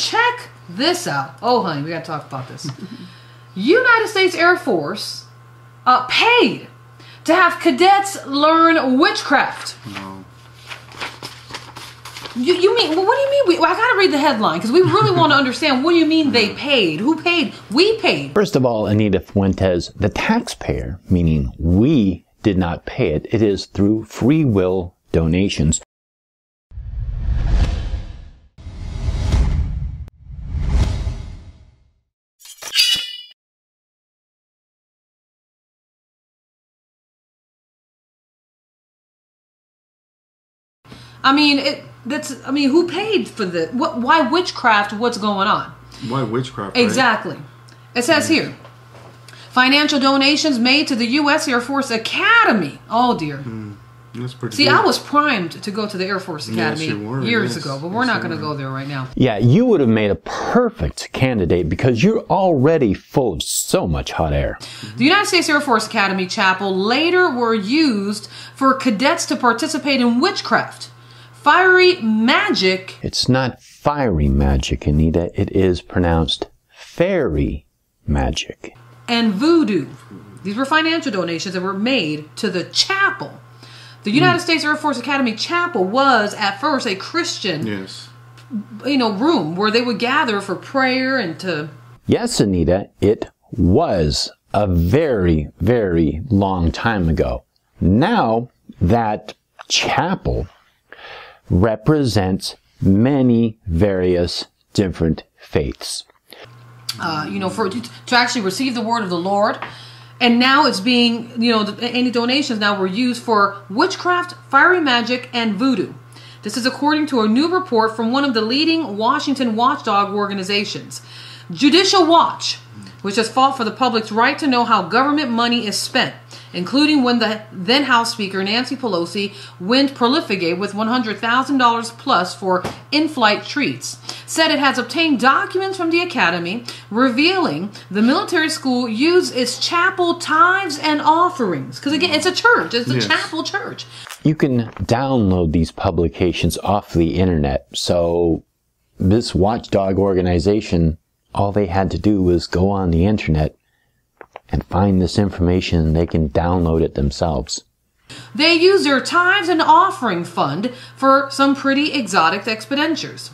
check this out. Oh, honey, we got to talk about this. United States Air Force paid to have cadets learn witchcraft. No. You mean, well, what do you mean? I got to read the headline because we really want to understand. What do you mean they paid? Who paid? We paid. First of all, Anita Fuentes, the taxpayer, meaning we did not pay it. It is through free will donations. I mean, who paid for this? Why witchcraft? What's going on? Why witchcraft? Right? Exactly. It says here, financial donations made to the U.S. Air Force Academy. Oh dear. That's pretty See, good. I was primed to go to the Air Force Academy years ago, but we're not going to go there right now. Yeah, you would have made a perfect candidate because you're already full of so much hot air. The United States Air Force Academy chapel later were used for cadets to participate in witchcraft, fiery magic. It's not fiery magic, Anita. It is pronounced fairy magic. And voodoo. These were financial donations that were made to the chapel. The United States Air Force Academy chapel was at first a Christian, room where they would gather for prayer and to... Yes, Anita, it was a very, very long time ago. Now that chapel represents many various different faiths. To actually receive the word of the Lord. And now it's being, any donations now were used for witchcraft, fiery magic, and voodoo. This is according to a new report from one of the leading Washington watchdog organizations, Judicial Watch, which has fought for the public's right to know how government money is spent, including when the then House Speaker Nancy Pelosi went prolificate with $100,000 plus for in-flight treats, said it has obtained documents from the Academy revealing the military school used its chapel tithes and offerings. Because again, it's a church. It's a chapel church. You can download these publications off the internet. So this watchdog organization, all they had to do was go on the internet and find this information, and they can download it themselves. They use their tithes and offering fund for some pretty exotic expenditures.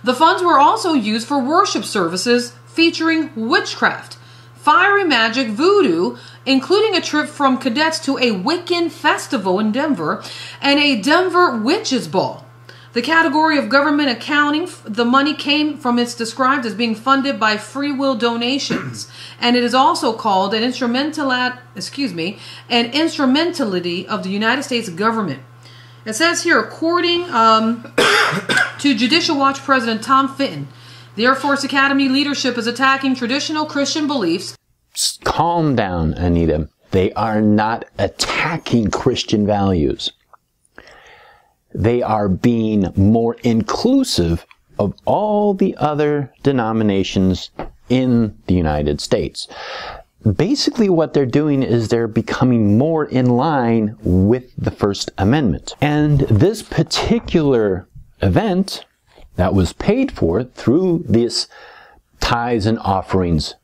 The funds were also used for worship services featuring witchcraft, fiery magic, voodoo, including a trip from cadets to a Wiccan festival in Denver and a Denver Witches Ball. The category of government accounting, the money came from, it's described as being funded by free will donations. And it is also called an instrumentality of the United States government. It says here, according to Judicial Watch President Tom Fitton, the Air Force Academy leadership is attacking traditional Christian beliefs. Calm down, Anita. They are not attacking Christian values. They are being more inclusive of all the other denominations in the United States. Basically, what they're doing is they're becoming more in line with the First Amendment. And this particular event that was paid for through this tithes and offerings,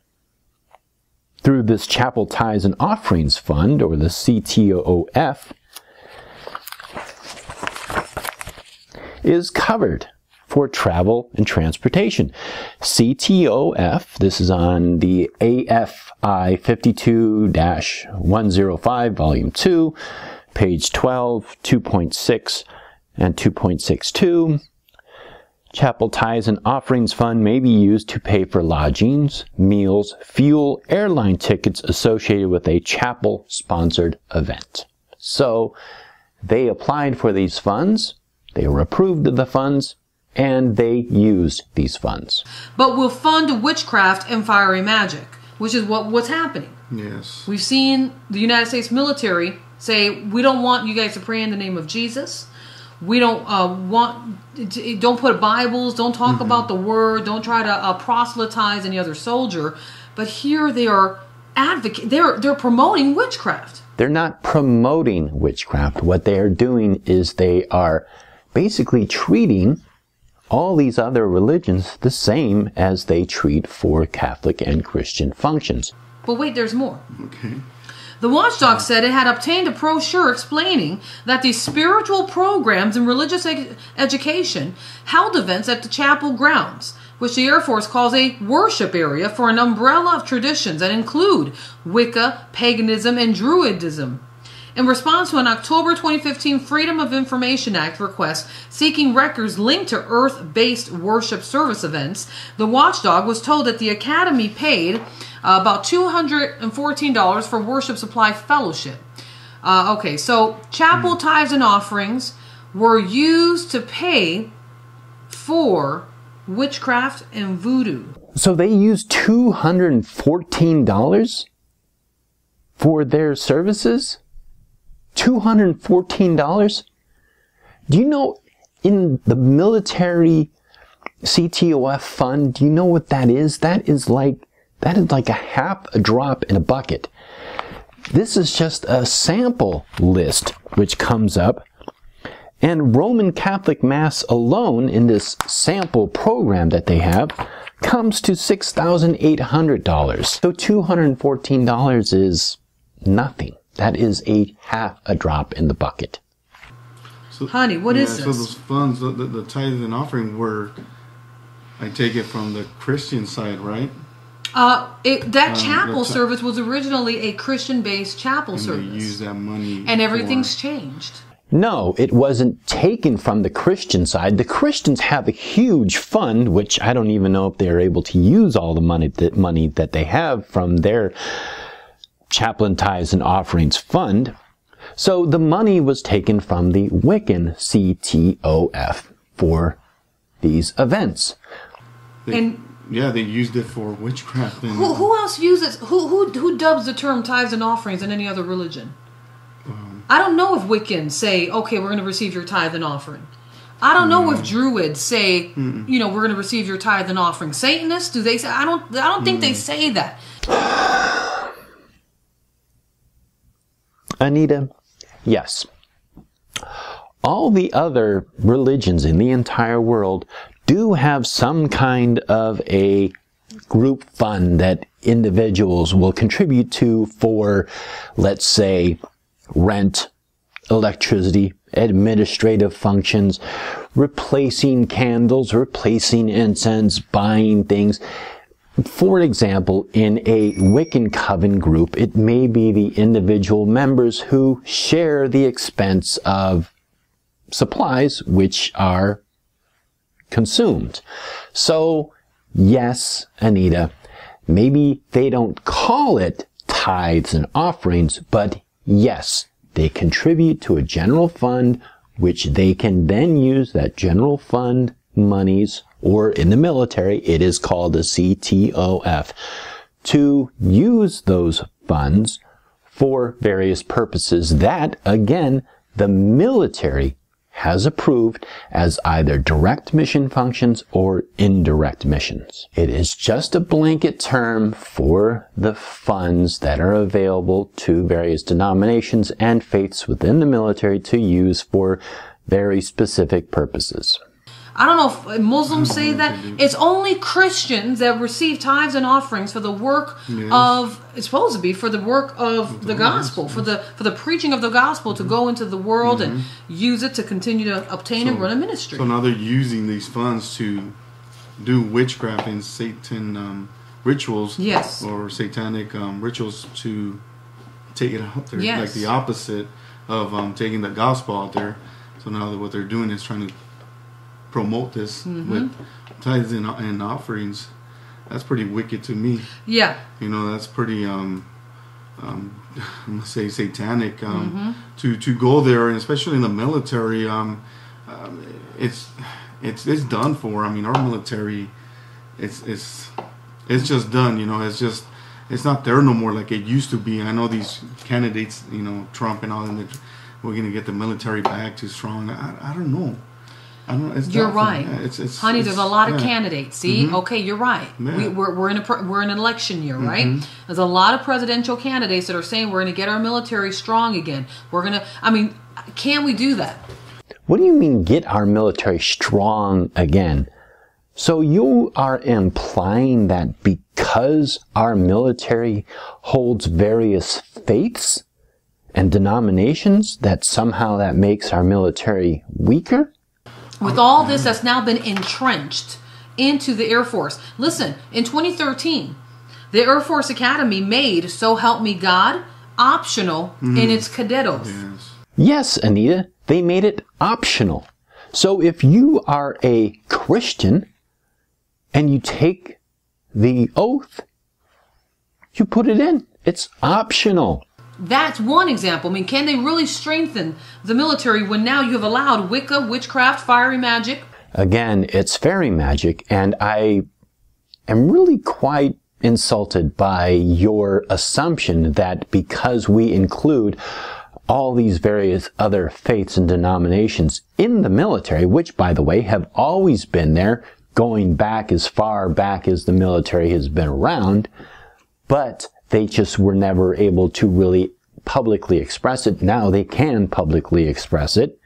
through this Chapel Tithes and Offerings Fund, or the CTOF, is covered for travel and transportation. CTOF, this is on the AFI 52-105, Volume 2, page 12, 2.6 and 2.62. Chapel Tithes and Offerings Fund may be used to pay for lodgings, meals, fuel, airline tickets associated with a chapel-sponsored event. So they applied for these funds. They were approved of the funds, and they used these funds. But will fund witchcraft and fiery magic, which is what's happening. Yes. We've seen the United States military say, we don't want you guys to pray in the name of Jesus. We don't don't put Bibles, don't talk about the word, don't try to proselytize any other soldier. But here they are they're promoting witchcraft. They're not promoting witchcraft. What they are doing is they are basically treating all these other religions the same as they treat for Catholic and Christian functions. But wait, there's more. Okay. The watchdog said it had obtained a brochure explaining that these spiritual programs and religious education held events at the chapel grounds, which the Air Force calls a worship area for an umbrella of traditions that include Wicca, paganism, and Druidism. In response to an October 2015 Freedom of Information Act request seeking records linked to Earth-based worship service events, the watchdog was told that the Academy paid about $214 for worship supply fellowship. Okay, so chapel tithes and offerings were used to pay for witchcraft and voodoo. So they used $214 for their services? $214? Do you know, in the military CTOF fund, do you know what that is? That is like a half a drop in a bucket. This is just a sample list which comes up. And Roman Catholic Mass alone in this sample program that they have comes to $6,800. So $214 is nothing. That is a half a drop in the bucket. So, honey, what is this? So those funds, the tithes and offering were, I take it, from the Christian side, right? That chapel service was originally a Christian-based chapel service. They used that money. And everything's changed. No, it wasn't taken from the Christian side. The Christians have a huge fund, which I don't even know if they're able to use all the money that they have from their chaplain tithes and offerings fund. So the money was taken from the Wiccan CTOF for these events. They used it for witchcraft. And, who else uses, who dubs the term tithes and offerings in any other religion? I don't know if Wiccans say, okay, we're going to receive your tithe and offering. I don't know if Druids say, you know, we're going to receive your tithe and offering. Satanists, do they say? I don't think they say that. Anita, yes. All the other religions in the entire world do have some kind of a group fund that individuals will contribute to for, let's say, rent, electricity, administrative functions, replacing candles, replacing incense, buying things. For example, in a Wiccan coven group, it may be the individual members who share the expense of supplies which are consumed. So, yes, Anita, maybe they don't call it tithes and offerings, but yes, they contribute to a general fund, which they can then use that general fund monies, or in the military, it is called a CTOF, to use those funds for various purposes that, again, the military has approved as either direct mission functions or indirect missions. It is just a blanket term for the funds that are available to various denominations and faiths within the military to use for very specific purposes. I don't know if Muslims say that. It's only Christians that receive tithes and offerings for the work of, it's supposed to be for the work of the gospel, for the preaching of the gospel, to go into the world and use it to continue to obtain and run a ministry. So now they're using these funds to do witchcraft and Satan rituals, or satanic rituals to take it out there, like the opposite of taking the gospel out there. So now what they're doing is trying to promote this with tithes and offerings. That's pretty wicked to me. Yeah. You know, that's pretty I'm gonna say satanic. To go there, and especially in the military, it's done for. I mean, our military, it's just done. You know, it's not there no more like it used to be. I know these candidates, you know, Trump and all, and we're gonna get the military back too strong. I don't know. You're right, honey. There's a lot of candidates. See, okay, you're right. We're in an election year, right? There's a lot of presidential candidates that are saying we're going to get our military strong again. We're gonna. I mean, can we do that? What do you mean, get our military strong again? So you are implying that because our military holds various faiths and denominations, that somehow that makes our military weaker? With all this that's now been entrenched into the Air Force. Listen, in 2013, the Air Force Academy made So Help Me God optional in its cadet oath. Yes, Anita, they made it optional. So if you are a Christian and you take the oath, you put it in. It's optional. That's one example. I mean, can they really strengthen the military when now you have allowed Wicca, witchcraft, fiery magic? Again, it's fairy magic, and I am really quite insulted by your assumption that because we include all these various other faiths and denominations in the military, which, by the way, have always been there, going back as far back as the military has been around, but they just were never able to really publicly express it. Now they can publicly express it.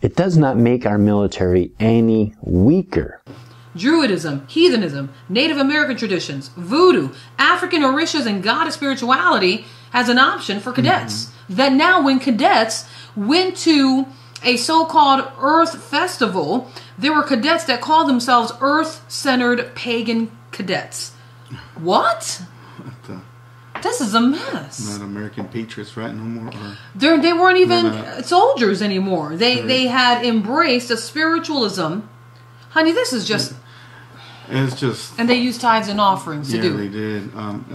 It does not make our military any weaker. Druidism, heathenism, Native American traditions, voodoo, African orishas, and goddess spirituality as an option for cadets. That now when cadets went to a so-called Earth Festival, there were cadets that called themselves Earth-centered pagan cadets. What? This is a mess. Not American patriots, right? No more. They weren't even soldiers anymore. They had embraced a spiritualism. Honey, this is just... It's just... And they used tithes and offerings to do it. Yeah,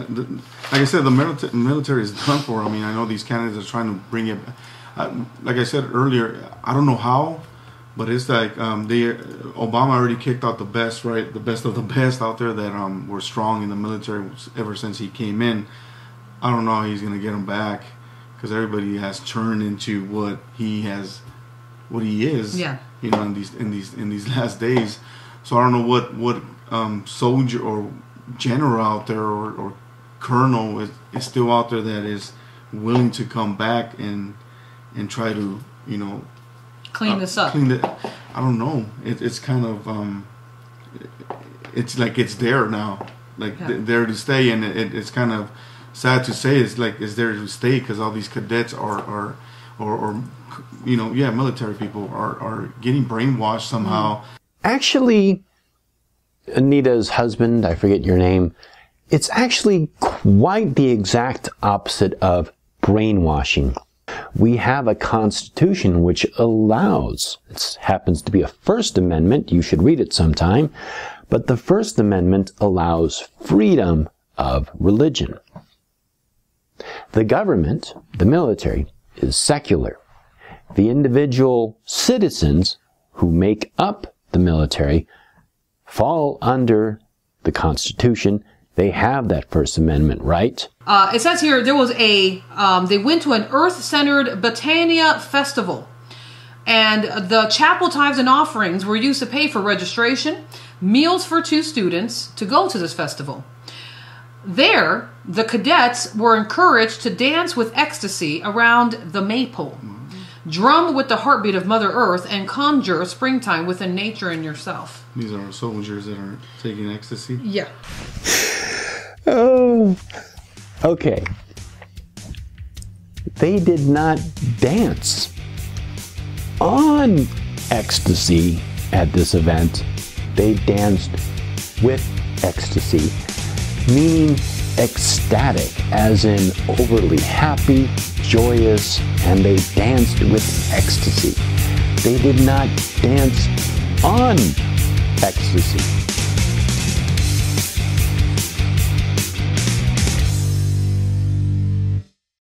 they did. Like I said, the military is done for. I mean, I know these candidates are trying to bring it... like I said earlier, I don't know how, but it's like Obama already kicked out the best, right? The best of the best out there that were strong in the military ever since he came in. I don't know how he's going to get them back because everybody has turned into what he is. Yeah. You know, in these last days. So I don't know what soldier or general out there or colonel is still out there that is willing to come back and try to, you know, clean this up. I don't know. It's kind of it's like it's there now, like there to stay, and it's kind of sad to say it's there to stay because all these cadets are you know, military people are getting brainwashed somehow. Actually, Anita's husband, I forget your name, it's actually quite the exact opposite of brainwashing. We have a constitution which allows, it happens to be a First Amendment, you should read it sometime, but the First Amendment allows freedom of religion. The government, the military, is secular. The individual citizens who make up the military fall under the Constitution. They have that First Amendment right. It says here there was they went to an Earth-centered Botania festival. And the chapel tithes and offerings were used to pay for registration, meals for 2 students to go to this festival. There, the cadets were encouraged to dance with ecstasy around the maypole, drum with the heartbeat of Mother Earth, and conjure springtime within nature and yourself. These are soldiers that are taking ecstasy? Yeah. Oh, okay. They did not dance on ecstasy at this event. They danced with ecstasy, meaning ecstatic, as in overly happy, joyous, and they danced with ecstasy. They did not dance on ecstasy.